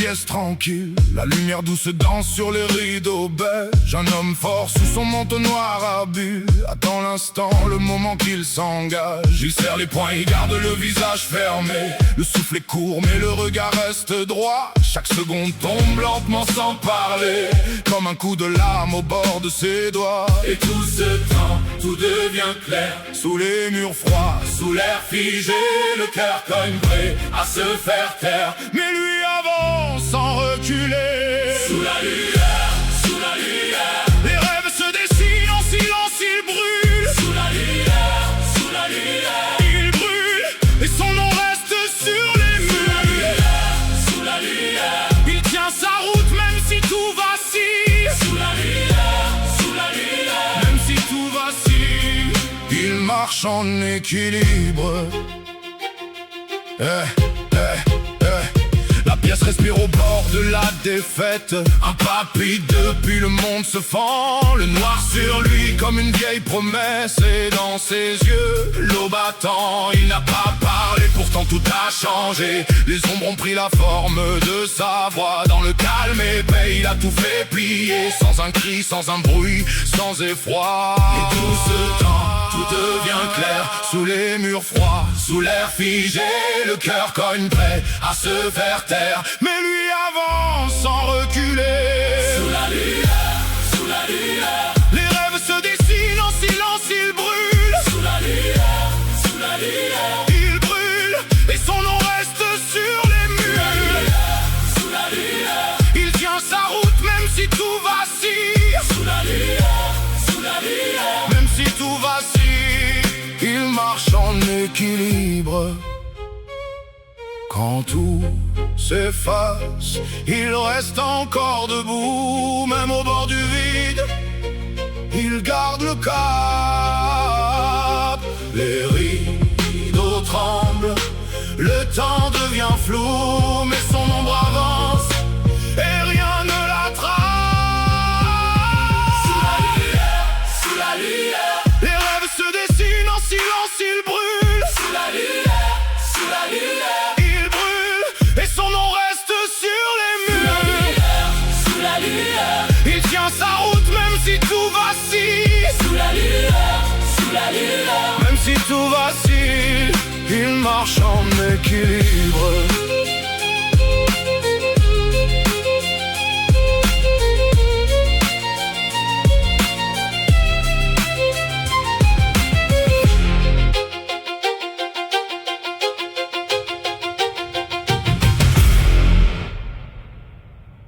pièce tranquille, la lumière douce danse sur les rideaux beige. Un homme fort sous son manteau noir à bulles attend l'instant, le moment qu'il s'engage. Il serre les poings, il garde le visage fermé. Le souffle est court mais le regard reste droit. Chaque seconde tombe lentement sans parler, comme un coup de lame au bord de ses doigts. Et tout ce temps, tout devient clair. Sous les murs froids, Sous l'air figé, le cœur cogne prêt à se faire taire. mais lui avance sans reculer. Sous la lumière, sous la lumière. Les rêves se dessinent en silence, il brûle. Sous la lumière, sous la lumière. Il brûle et son nom reste sur les murs. Sous la lumière, Il tient sa route même si tout vacille. sous la lumière, sous la lumière. Même si tout vacille, il marche en équilibre. La pièce respire au bord de la défaite. Un papy depuis le monde se fend. Le noir sur lui comme une vieille promesse. Et dans ses yeux, l'eau battant. Il n'a pas parlé, pourtant tout a changé. Les ombres ont pris la forme de sa voix. Dans le calme épais, il a tout fait plier. Sans un cri, sans un bruit, sans effroi. Et tout ce temps, tout devient clair. Sous les murs froids, Sous l'air figé, le cœur cogne prêt à se faire taire. mais lui avance sans reculer. Sous la lumière, sous la lumière. Les rêves se dessinent en silence, il brûle. Sous la lumière, sous la lumière. Il brûle et son nom reste sur les murs. Sous la lumière, Il tient sa route même si tout vacille. sous la lumière, sous la lumière. Même si tout vacille, il marche en équilibre. Quand tout s'efface, il reste encore debout. Même au bord du vide, il garde le cap. Les rideaux tremblent, Le temps devient flou, mais son ombre avance et rien ne l'attrape. sous la lumière, sous la lumière. Les rêves se dessinent en silence, il brûle. Sous la lumière, sous la lumière. Il brûle et son nom reste sur les murs. Sous la lumière, Il tient sa route même si tout vacille. sous la lumière, sous la lumière. Même si tout vacille, il marche en équilibre.